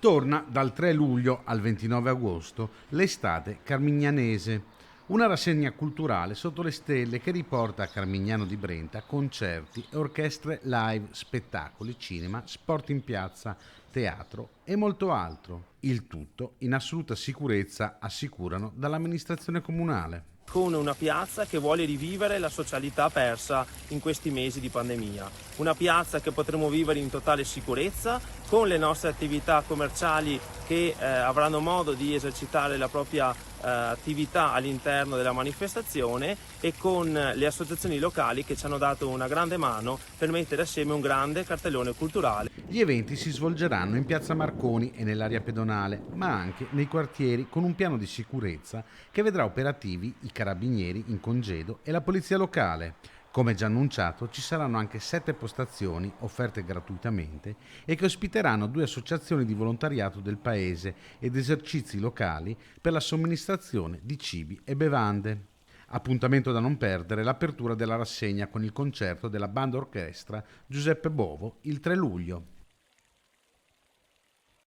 Torna dal 3 luglio al 29 agosto l'estate carmignanese, una rassegna culturale sotto le stelle che riporta a Carmignano di Brenta concerti e orchestre live, spettacoli, cinema, sport in piazza, teatro e molto altro. Il tutto in assoluta sicurezza, assicurano dall'amministrazione comunale. Con una piazza che vuole rivivere la socialità persa in questi mesi di pandemia. Una piazza che potremo vivere in totale sicurezza, con le nostre attività commerciali che avranno modo di esercitare la propria attività all'interno della manifestazione, e con le associazioni locali che ci hanno dato una grande mano per mettere assieme un grande cartellone culturale. Gli eventi si svolgeranno in piazza Marconi e nell'area pedonale, ma anche nei quartieri, con un piano di sicurezza che vedrà operativi i carabinieri in congedo e la polizia locale. Come già annunciato, ci saranno anche 7 postazioni offerte gratuitamente e che ospiteranno 2 associazioni di volontariato del paese ed esercizi locali per la somministrazione di cibi e bevande. Appuntamento da non perdere l'apertura della rassegna con il concerto della banda orchestra Giuseppe Bovo il 3 luglio.